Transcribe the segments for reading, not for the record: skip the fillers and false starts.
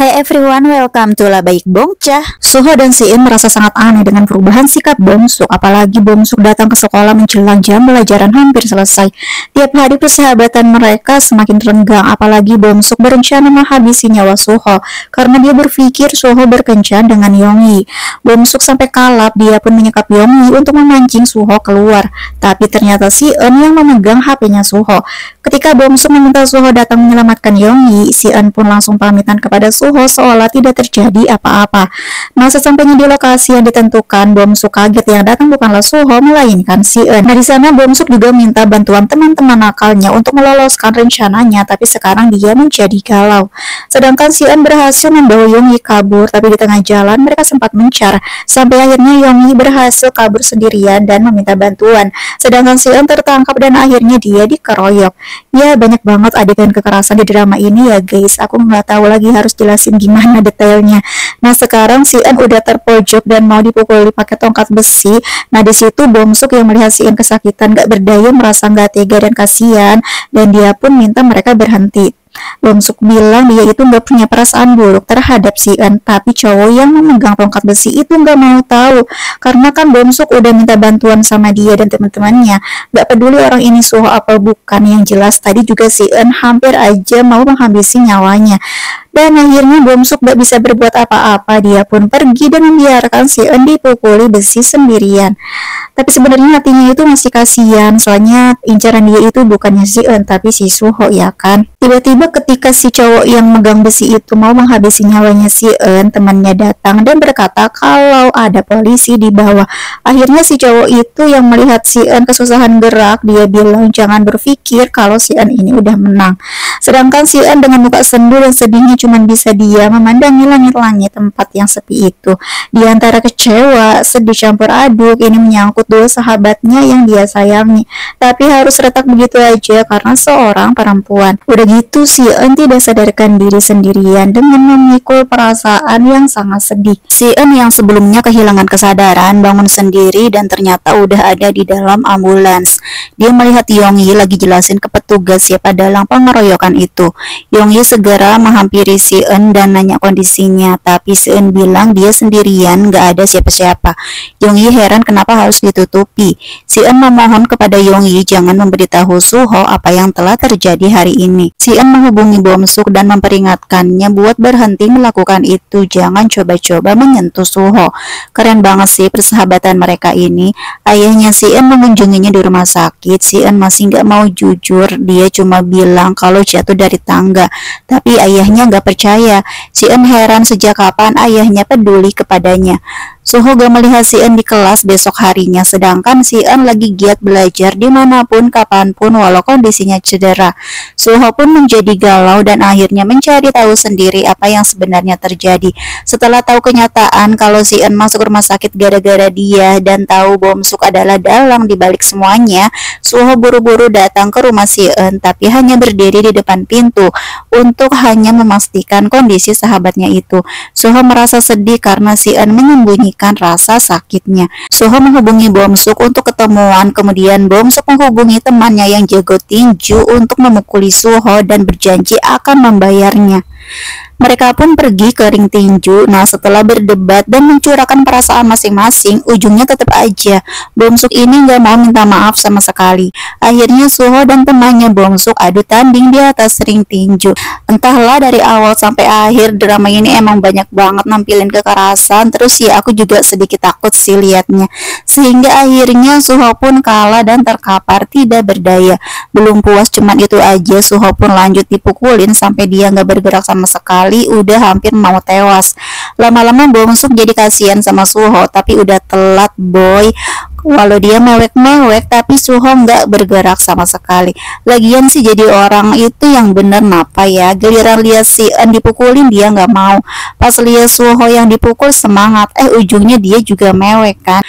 Hai everyone, welcome to La Baik Bongcah. Suho dan Sein merasa sangat aneh dengan perubahan sikap Bomsuk, apalagi Bomsuk datang ke sekolah menjelang jam pelajaran hampir selesai. Tiap hari persahabatan mereka semakin renggang, apalagi Bomsuk berencana menghabisi nyawa Suho karena dia berpikir Suho berkencan dengan Yongyi. Bomsuk sampai kalap, dia pun menyekap Yongyi untuk memancing Suho keluar, tapi ternyata Sein yang memegang HP-nya Suho. Ketika Bomsuk meminta Suho datang menyelamatkan Yongyi, Sein pun langsung pamitan kepada Suho seolah tidak terjadi apa-apa. Nah, sesampainya di lokasi yang ditentukan, Bomsuk kaget yang datang bukanlah Suho melainkan Sein. Nah, di sana Bomsuk juga minta bantuan teman-teman nakalnya untuk meloloskan rencananya, tapi sekarang dia menjadi galau. Sedangkan Sein berhasil membawa Yongyi kabur, tapi di tengah jalan mereka sempat mencar, sampai akhirnya Yongyi berhasil kabur sendirian dan meminta bantuan. Sedangkan Sein tertangkap dan akhirnya dia dikeroyok. Ya, banyak banget adegan kekerasan di drama ini ya guys. Aku nggak tahu lagi harus jelasin gimana detailnya. Nah, sekarang Sein udah terpojok dan mau dipukuli pakai tongkat besi. Nah, di situ Bomsuk yang melihat Sein kesakitan gak berdaya merasa gak tega dan kasihan, dan dia pun minta mereka berhenti. Bomsuk bilang dia itu gak punya perasaan buruk terhadap Sein, tapi cowok yang memegang tongkat besi itu gak mau tahu, karena kan Bomsuk udah minta bantuan sama dia dan teman-temannya. Gak peduli orang ini Suho apa bukan, yang jelas tadi juga Sein hampir aja mau menghabisi nyawanya. Dan akhirnya Bomsuk gak bisa berbuat apa-apa, dia pun pergi dan membiarkan Sein dipukuli besi sendirian. Tapi sebenarnya hatinya itu masih kasihan, soalnya incaran dia itu bukannya Sein tapi si Suho ya kan. Tiba-tiba ketika si cowok yang megang besi itu mau menghabisi nyawanya Sein, temannya datang dan berkata kalau ada polisi di bawah. Akhirnya si cowok itu yang melihat Sein kesusahan gerak, dia bilang jangan berpikir kalau Sein ini udah menang. Sedangkan Sein dengan muka sendu dan sedihnya cuma bisa dia memandangi langit-langit tempat yang sepi itu. Di antara kecewa, sedih campur aduk, ini menyangkut dua sahabatnya yang dia sayangi, tapi harus retak begitu aja karena seorang perempuan. Udah gitu Sein tidak sadarkan diri sendirian dengan memikul perasaan yang sangat sedih. Sein yang sebelumnya kehilangan kesadaran bangun sendiri dan ternyata udah ada di dalam ambulans. Dia melihat Yongyi lagi jelasin ke petugas siapa dalang pengeroyokan itu. Yongyi segera menghampiri Sein dan nanya kondisinya, tapi Sein bilang dia sendirian, gak ada siapa-siapa. Yongyi heran kenapa harus ditutupi. Sein memohon kepada Yongyi jangan memberitahu Suho apa yang telah terjadi hari ini. Sein menghubungi Bomsuk dan memperingatkannya buat berhenti melakukan itu, jangan coba-coba menyentuh Suho. Keren banget sih persahabatan mereka ini. Ayahnya Sein mengunjunginya di rumah sakit. Sein masih gak mau jujur, dia cuma bilang kalau jatuh dari tangga, tapi ayahnya gak percaya. Sein heran sejak kapan ayahnya peduli kepadanya. Suho gak melihat Sein di kelas besok harinya, sedangkan Sein lagi giat belajar dimanapun, kapanpun, walau kondisinya cedera. Suho pun menjadi galau dan akhirnya mencari tahu sendiri apa yang sebenarnya terjadi. Setelah tahu kenyataan kalau Sein masuk rumah sakit gara-gara dia dan tahu Bomsuk adalah dalang di balik semuanya, Suho buru-buru datang ke rumah Sein, tapi hanya berdiri di depan pintu untuk hanya memastikan kondisi sahabatnya itu. Suho merasa sedih karena Sein menyembunyikan rasa sakitnya. Suho menghubungi Bomsuk untuk ketemuan, kemudian Bomsuk menghubungi temannya yang jago tinju untuk memukuli Suho dan berjanji akan membayarnya. Mereka pun pergi ke ring tinju. Nah, setelah berdebat dan mencurahkan perasaan masing-masing, ujungnya tetap aja Bomsuk ini gak mau minta maaf sama sekali. Akhirnya Suho dan temannya Bomsuk adu tanding di atas ring tinju. Entahlah dari awal sampai akhir drama ini emang banyak banget nampilin kekerasan. Terus ya aku juga sedikit takut sih liatnya. Sehingga akhirnya Suho pun kalah dan terkapar tidak berdaya. Belum puas cuman itu aja, Suho pun lanjut dipukulin sampai dia gak bergerak sama sekali, udah hampir mau tewas. Lama-lama Bomsuk jadi kasihan sama Suho, tapi udah telat boy. Walau dia mewek-mewek, tapi Suho nggak bergerak sama sekali. Lagian sih jadi orang itu yang bener napa ya, giliran lihat Sein dipukulin dia nggak mau. Pas lihat Suho yang dipukul semangat, ujungnya dia juga mewek kan.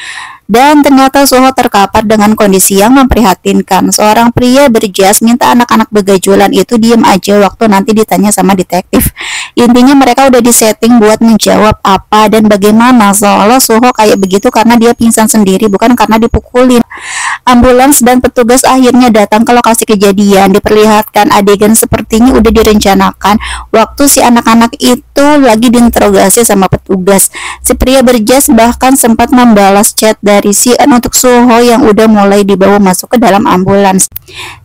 Dan ternyata Suho terkapar dengan kondisi yang memprihatinkan. Seorang pria berjas minta anak-anak begajulan itu diem aja waktu nanti ditanya sama detektif. Intinya mereka udah disetting buat menjawab apa dan bagaimana, seolah Suho kayak begitu karena dia pingsan sendiri, bukan karena dipukulin. Ambulans dan petugas akhirnya datang ke lokasi kejadian. Diperlihatkan adegan sepertinya udah direncanakan waktu si anak-anak itu lagi diinterogasi sama petugas. Si pria berjas bahkan sempat membalas chat dari si Eun untuk Suho yang udah mulai dibawa masuk ke dalam ambulans.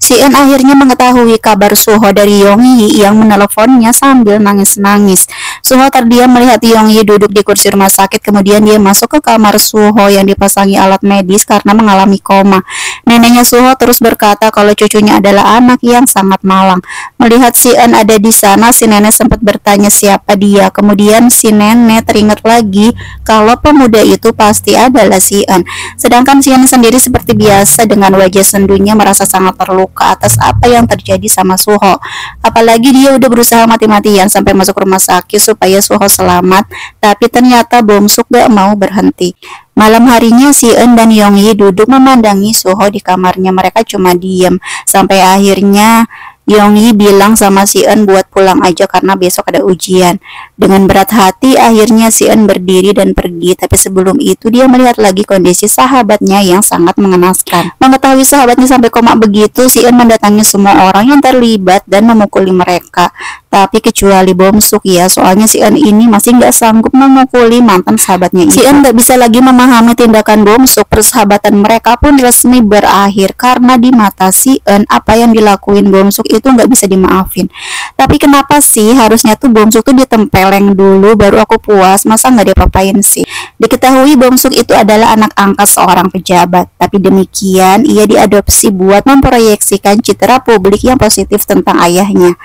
Si Eun akhirnya mengetahui kabar Suho dari Yongyi yang meneleponnya sambil nangis-nangis. Suho terdiam melihat Yongyi duduk di kursi rumah sakit, kemudian dia masuk ke kamar Suho yang dipasangi alat medis karena mengalami koma. Neneknya Suho terus berkata kalau cucunya adalah anak yang sangat malang. Melihat si Eun ada di sana, si nenek sempat bertanya siapa dia. Kemudian si nenek teringat lagi kalau pemuda itu pasti adalah si Eun. Sedangkan si Eun sendiri seperti biasa dengan wajah sendunya merasa sangat terluka atas apa yang terjadi sama Suho. Apalagi dia udah berusaha mati-matian sampai masuk rumah sakit supaya Suho selamat, tapi ternyata Bong-suk gak mau berhenti. Malam harinya si Eun dan Yongyi duduk memandangi Suho di kamarnya. Mereka cuma diem sampai akhirnya Yongyi bilang sama si Eun buat pulang aja karena besok ada ujian. Dengan berat hati akhirnya si Eun berdiri dan pergi, tapi sebelum itu dia melihat lagi kondisi sahabatnya yang sangat mengenaskan. Mengetahui sahabatnya sampai koma begitu, si Eun mendatangi semua orang yang terlibat dan memukuli mereka. Tapi kecuali Bong-suk ya, soalnya si Eun ini masih nggak sanggup memukuli mantan sahabatnya itu. Si Eun nggak bisa lagi memahami tindakan Bong-suk. Persahabatan mereka pun resmi berakhir karena di mata si Eun apa yang dilakuin Bong-suk itu nggak bisa dimaafin. Tapi kenapa sih harusnya tuh Bong-suk tuh ditempeleng dulu baru aku puas, masa nggak diapa-apain sih? Diketahui Bong-suk itu adalah anak angkat seorang pejabat, tapi demikian ia diadopsi buat memproyeksikan citra publik yang positif tentang ayahnya.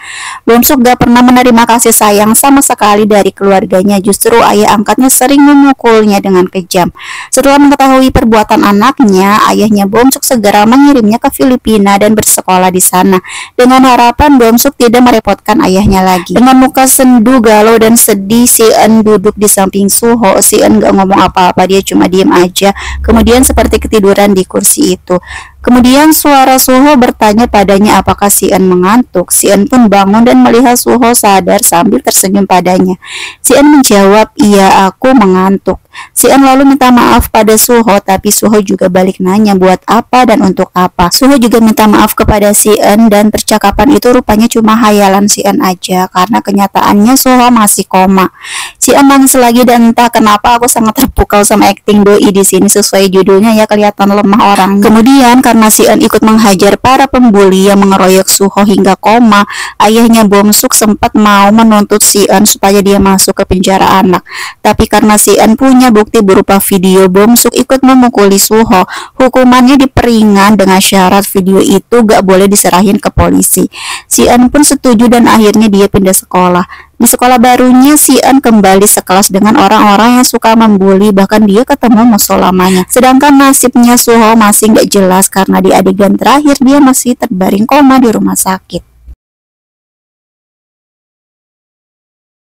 Bong-suk gak pernah menerima kasih sayang sama sekali dari keluarganya, justru ayah angkatnya sering memukulnya dengan kejam. Setelah mengetahui perbuatan anaknya, ayahnya Bong-suk segera mengirimnya ke Filipina dan bersekolah di sana, dengan harapan Bong-suk tidak merepotkan ayahnya lagi. Dengan muka sendu, galau dan sedih, si Eun duduk di samping Suho. Si Eun gak ngomong apa-apa, dia cuma diem aja, kemudian seperti ketiduran di kursi itu. Kemudian suara Suho bertanya padanya apakah si Eun mengantuk. Si Eun pun bangun dan melihat Suho sadar sambil tersenyum padanya. Si Eun menjawab, iya aku mengantuk. Si Eun lalu minta maaf pada Suho, tapi Suho juga balik nanya buat apa dan untuk apa. Suho juga minta maaf kepada si Eun dan percakapan itu rupanya cuma hayalan si Eun aja karena kenyataannya Suho masih koma. Si Eun nangis lagi dan entah kenapa aku sangat terpukau sama acting doi di sini, sesuai judulnya ya, kelihatan lemah orangnya. Kemudian karena si Eun ikut menghajar para pembuli yang mengeroyok Suho hingga koma, ayahnya Bong-suk sempat mau menuntut si Eun supaya dia masuk ke penjara anak. Tapi karena si Eun punya bukti berupa video Bong-suk ikut memukuli Suho, hukumannya diperingan dengan syarat video itu gak boleh diserahin ke polisi. Si Eun pun setuju dan akhirnya dia pindah sekolah. Di sekolah barunya, si Eun kembali sekelas dengan orang-orang yang suka membuli, bahkan dia ketemu musuh lamanya. Sedangkan nasibnya Suho masih gak jelas karena di adegan terakhir dia masih terbaring koma di rumah sakit.